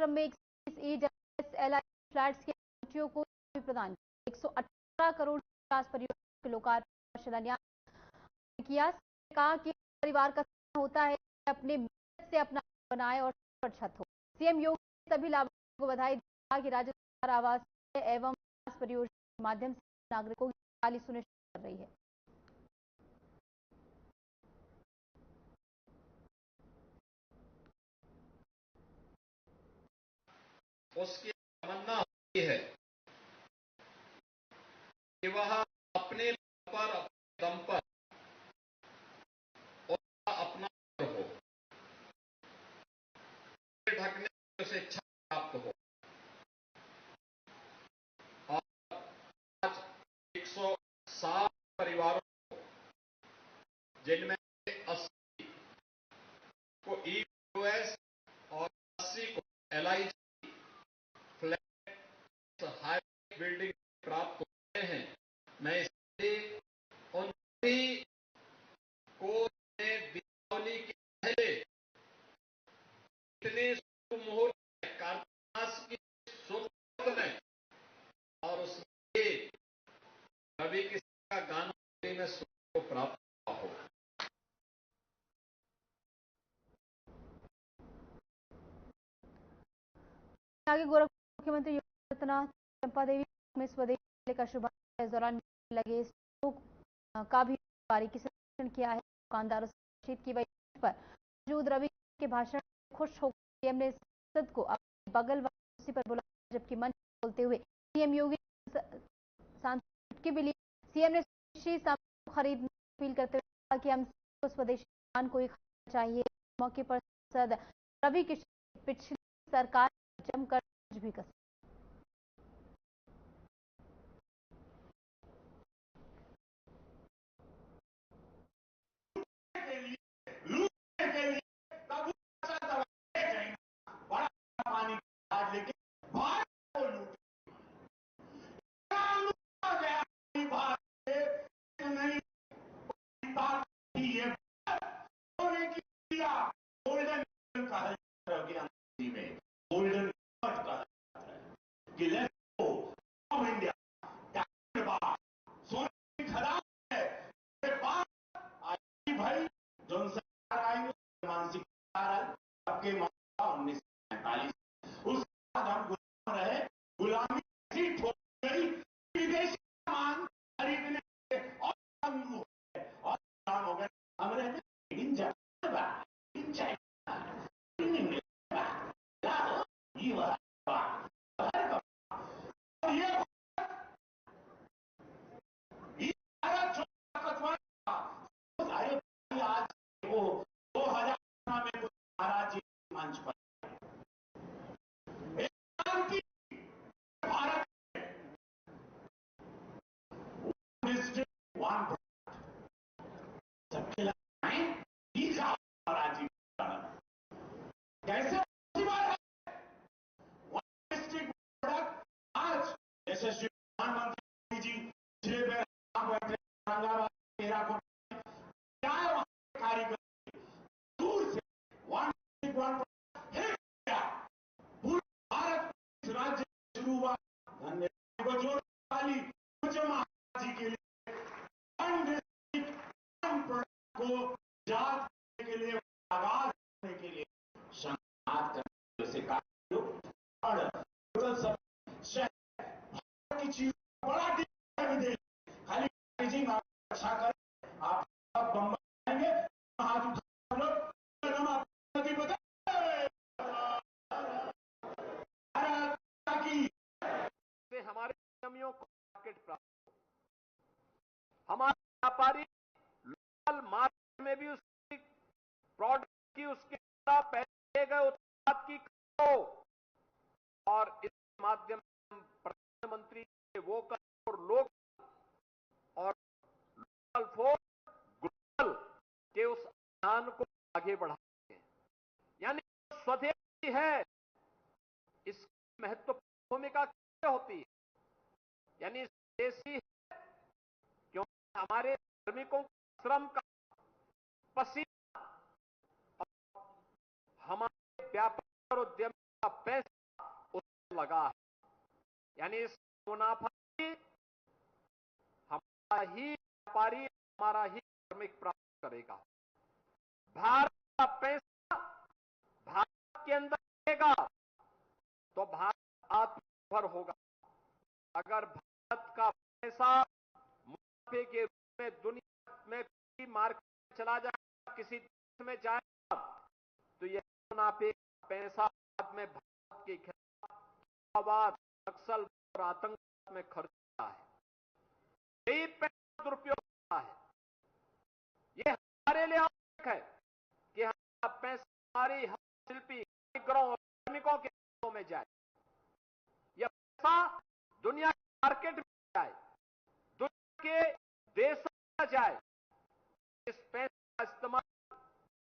श्रम में 120 फ्लैट्स के लाभार्थियों को भी प्रदान किया। 118 करोड़ विकास परियोजना के लोकार्पण शिलान्यास किया। कहा कि परिवार का सपना होता है कि अपने मेहनत से अपना बनाए और पर छत हो। सीएम योगी ने सभी लाभार्थियों को बधाई दी कि राज्य सरकार आवास एवं विकास परियोजना के माध्यम से नागरिकों की खुशहाली सुनिश्चित कर रही है। उसकी तमन्ना होती है कि वह अपने पर अपने दम पर अपना हो, ढकने से उसे छत प्राप्त हो। और आज 160 परिवारों को, जिनमें 80 को ईडब्ल्यूएस और 80 को एलआईजी फ्लैट हाई बिल्डिंग प्राप्त होते हैं। मैं इसलिए उन सभी को दीपावली के पहले इतने शुभ मुहूर्त में, कार्तिक मास की शुभ मुहूर्त में और उसमें रवि किशन का गाना में सुख को प्राप्त हुआ हो। आगे गोरखपुर मुख्यमंत्री योगी आदित्यनाथ चंपा देवी में स्वदेश मेले का शुभारंभ इस दौरान लगे स्टॉक का भी बारीकी से निरीक्षण किया है। दुकानदारों से बातचीत की वजह पर मौजूद रवि के भाषण से खुश होकर सीएम ने सांसद को अपने बगल वाली कुर्सी पर बुलाया, जबकि मंच पर बोलते हुए सीएम योगी सांसद के लिए सीएम ने स्वदेशी सामान को खरीदने की अपील करते हुए कहा कि हम सबको स्वदेशी सामान को ही खरीदना चाहिए। इस मौके पर सांसद रवि किशन पिछली सरकार जमकर भी कसा। हमारे व्यापारी लोकल मार्केट में भी उसकी प्रोडक्ट की उसके पहले गए उत्पाद की करो और इस माध्यम से प्रधानमंत्री के वोकल फॉर लोकल और लोकल फॉर ग्लोबल के उस अभियान को आगे बढ़ाते हैं। यानी स्वदेशी है, इसकी महत्वपूर्ण भूमिका क्या होती है? यानी स्वदेशी है क्योंकि हमारे श्रमिकों श्रम का पसीना और हमारे व्यापार और उद्यम का पैसा उसमें लगा है, यानी इस मुनाफा ही हमारा ही व्यापारी, हमारा ही श्रमिक प्राप्त करेगा। भारत का पैसा भारत के अंदर रहेगा तो भारत आत्मनिर्भर होगा। अगर भारत का पैसा मुनाफे के रूप में दुनिया में किसी मार्केट में चला जाएगा, किसी देश में जाएगा, तो यह मुनाफे का पैसा बाद में भारत के खिलाफ नक्सल और आतंकवाद में खर्च होता है। यही पैसा दुरुपयोग होता है। यह हमारे लिए आवश्यक है कि हमारा पैसा हमारी शिल्पी, कारीगरों और श्रमिकों के हाथों में जाए। यह पैसा दुनिया के मार्केट में जाए, दुनिया के देशों में जाए। इस पैसे का इस्तेमाल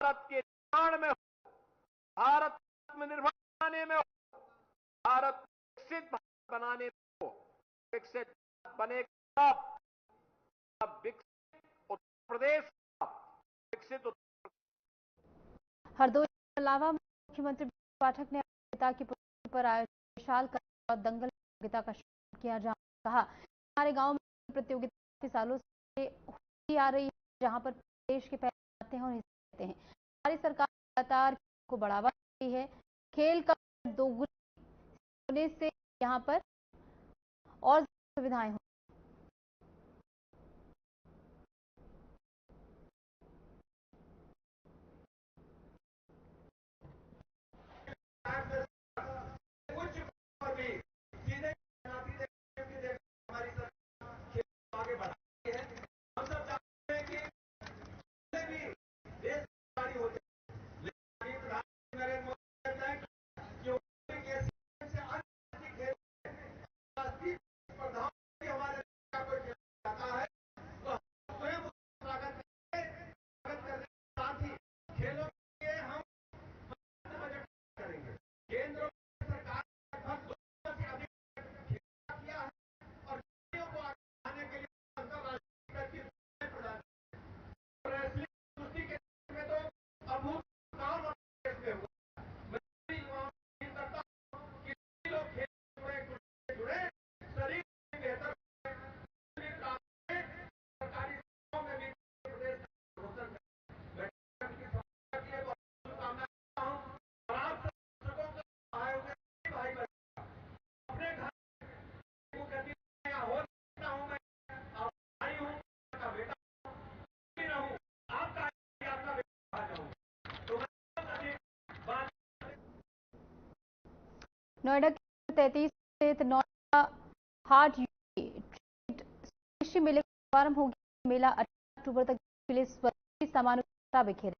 भारत के निर्माण में हो, भारत आत्मनिर्भर बनाने में हो, भारत विकसित भारत बनाने में हो। विकसित भारत बनेगा तब विकसित उत्तर प्रदेश, विकसित हरदोई के अलावा मुख्यमंत्री पाठक ने पिता की पुण्यतिथि पर आयोजित विशाल और दंगल प्रतियोगिता का शुभारंभ किया, जहां कहा हमारे गांव में प्रतियोगिता काफी सालों से होती आ रही है, जहां पर देश के पहले आते हैं और हिस्सा लेते हैं। हमारी सरकार लगातार खेल को बढ़ावा दे रही है। खेल का दोगुना होने से यहाँ पर और सुविधाएं हों। नोएडा के 33 स्थित नोएडा हाट स्वदेशी मेले का शुभारंभ हो गया। मेला 18 अक्टूबर तक मिले स्वदेशी सामानों का बिखेरे।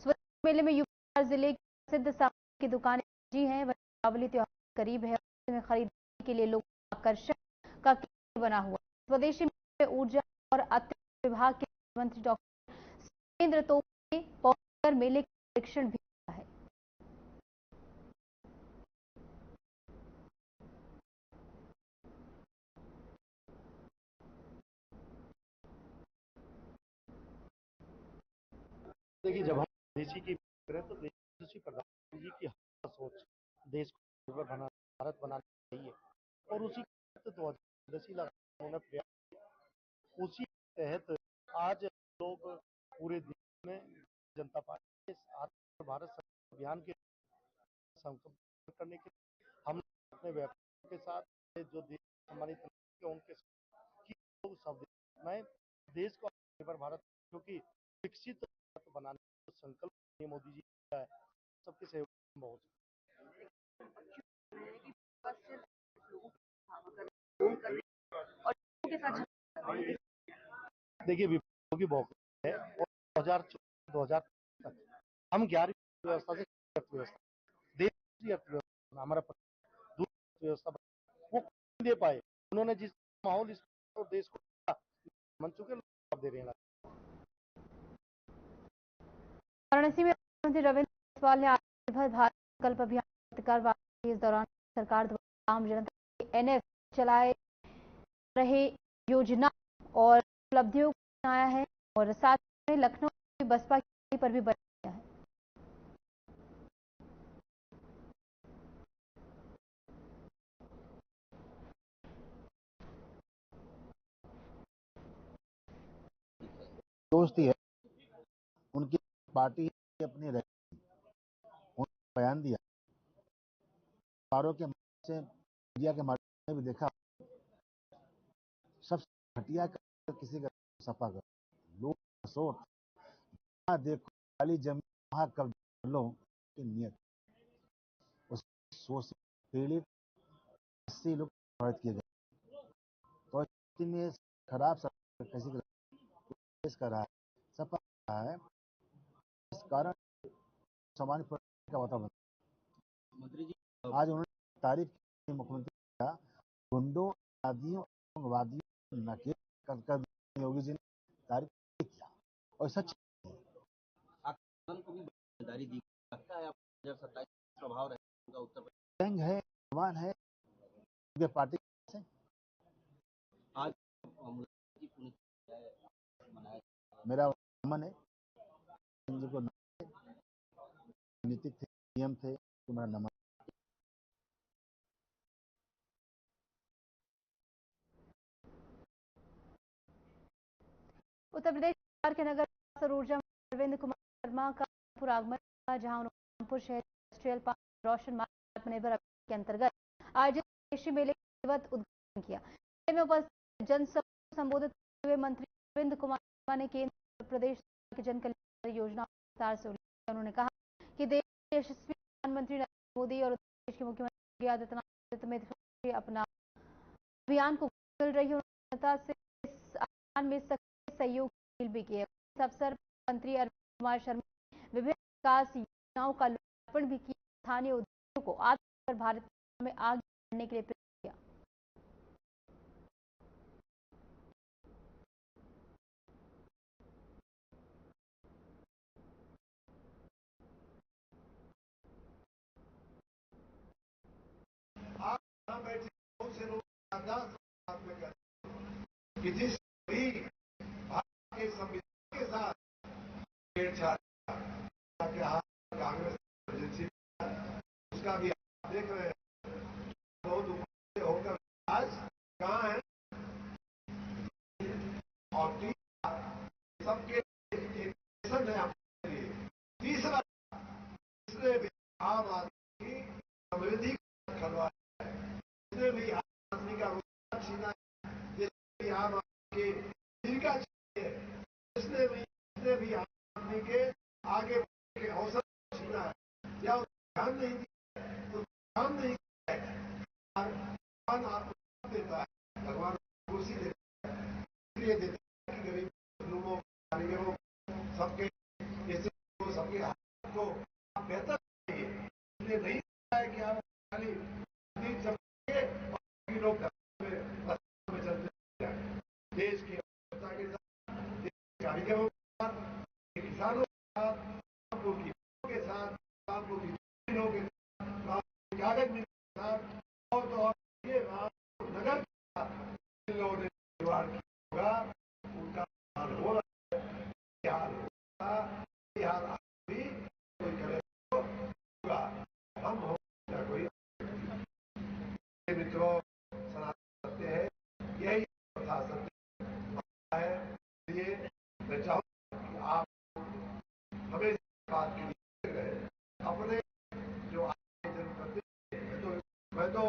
स्वदेशी मेले में यूपी जिले की प्रसिद्ध सामान की दुकानें सजी हैं। दीपावली त्योहार करीब है, में खरीदने के लिए लोग आकर्षण का केंद्र बना हुआ। स्वदेशी मेले में ऊर्जा और अतिरिक्त विभाग के मंत्री डॉक्टर सत्येंद्र तोमर ने पहुंचकर मेले का निरीक्षण भी किया है। देखिए, जब हम देशी की बात करें तो देशी प्रधानमंत्री जी की हर सोच देश को निर्भर बना भारत बनाना चाहिए और उसी के तहत 2010 उन्होंने प्रयास, उसी के तहत आज लोग पूरे देश में जनता पार्टी के आत्मनिर्भर भारत अभियान के संकल्प करने के हम अपने व्यापारियों के साथ जो देश सम्मानित उनके साथ सब देश को आत्मनिर्भर भारत क्योंकि विकसित भारत बनाने का संकल्प मोदी जी का है, सबके सहयोग बहुत। देखिए, विपक्षों की बहुत है और 2014-2000 तक हम 11वीं व्यवस्था से अर्थव्यवस्था देश की अर्थव्यवस्था हमारा दूसरी व्यवस्था वो दे पाए। उन्होंने जिस माहौल इस देश को मन चुके दे रहे हैं। वाराणसी में मुख्यमंत्री रविंद्र जायसवाल ने आत्मनिर्भर भारत संकल्प अभियान इस दौरान सरकार द्वारा आम जनता के एनएफ चलाए रहे योजना और उपलब्धियों को सुनाया है और साथ ही लखनऊ की बसपा की पर भी बयान दिया है। दोस्ती है, उनकी पार्टी अपनी बयान दिया, के से मीडिया के माध्यम से भी देखा, सबसे घटिया किसी का सफा कर लोग सोच देखो खाली जमीन वहां कब्जा लो की नियत उस सोच से पीड़ित 80 लोग प्रभावित किए गए। तो स्थिति में खराब कैसी पेश कर रहा है, सफा रहा है, इस कारण सामान्य का वातावरण। मंत्री जी आज उन्होंने तारीफ की, मुख्यमंत्री का गुंडों, अपराधियों, आतंकवादियों नकेल कर योगी जी ने तारीफ किया और सच को भी जिम्मेदारी दी। लगता है 2027 प्रभाव रहेगा उत्तर प्रदेश जंग है, जवान है पार्टी से आज मेरा मन है जी को नीतिक थे, नियम थे, तो मेरा नमन। उत्तर प्रदेश सरकार के नगर और ऊर्जा मंत्री अरविंद कुमार शर्मा का रामपुर आगमन, जहां उन्होंने रामपुर शहर इंडस्ट्रियल पार्क रोशन मार्ग आत्मनिर्भर अभियान के अंतर्गत आयोजित कृषि मेले का उद्घाटन किया। मेले में उपस्थित जनसभा को संबोधित करते हुए मंत्री अरविंद कुमार शर्मा ने केंद्र प्रदेश सरकार की जन कल्याणकारी योजना विस्तार से उल्लेख किया। उन्होंने कहा कि देश के यशस्वी प्रधानमंत्री नरेंद्र मोदी और उत्तर प्रदेश के मुख्यमंत्री योगी आदित्यनाथ में अपना अभियान को मिल रही है, जनता से इस अभियान में सक्रिय सहयोग की अपील भी की है। इस अवसर पर मंत्री अरविंद कुमार शर्मा ने विभिन्न विकास योजनाओं का लोकार्पण भी किया, स्थानीय उद्योगों को आत्मनिर्भर भारत में आगे बढ़ने के लिए प्रेरित किया। बहुत से लोग कि जिस भी भारत के संविधान के साथ छेड़छाड़ कांग्रेस एजेंसी उसका भी आप देख रहे हैं, बहुत ऊपर होकर आज कहाँ है और सबके है हमारे लिए। तीसरा इसने भी आम आदमी की समृद्धि खलवाया है, इसने भी आम आदमी का रोजगार छीना है, जिसने भी आम आदमी की जीविका छीनी है, इसने भी आम आदमी के आगे बढ़ने के अवसर छीना है, या ध्यान नहीं दिया तो ध्यान नहीं किया है। भगवान आपको देता है, भगवान कुर्सी देता है, इसलिए देता है कि गरीब लोगों, कारीगरों, सबके जैसे सबके हाथ को बेहतर चाहिए, इसलिए नहीं है कि आप खाली चलिए और लोग में चलते जाए। देश की अर्थव्यवस्था के साथ, देश के कारीगरों के साथ, किसानों के साथ, के साथ, के साथ, कागज मिल के साथ और तो ये नगर के साथ लोगों ने निर्माण किया होगा, उनका हाल हो रहा है, हाल होगा, ये हाल भी कोई करे तो होगा, हम हो या कोई मित्रों सनातन सत्य है, यही प्रथा सत्य है। इसलिए मैं चाहूंगा कि आप हमें बात के लिए गए अपने जो आयोजन करते हैं, मैं तो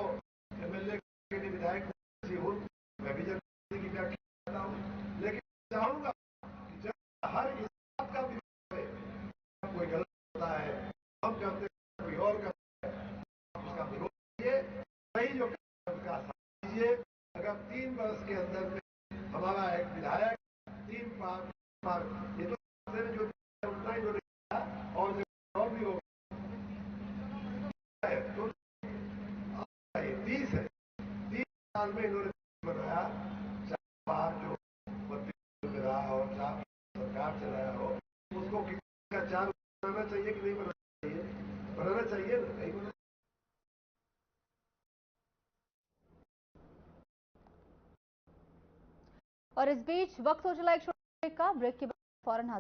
एमएलए के विधायक हूँ, मैं भी जनता की व्याख्या करता हूँ, लेकिन चाहूंगा कि जब हर इस बात का विरोध कोई गलत होता है, हम करते हैं कोई और करता है, उसका विरोध कीजिए, सही जो का साथ कीजिए। अगर 3 वर्ष के अंदर में हमारा एक विधायक 3 बार ये तो जो उतना ही और भी हो तो 30 है, 30 साल में इन्होंने बनाया, बाहर जो मंत्री रहा हो, सरकार चलाया हो, उसको किसी का 4 बनाना चाहिए कि नहीं बनाना चाहिए? बनाना चाहिए ना, नहीं बनाना। और इस बीच वक्त हो चला एक छोटे ब्रेक का, ब्रेक के बाद फौरन हाजिर।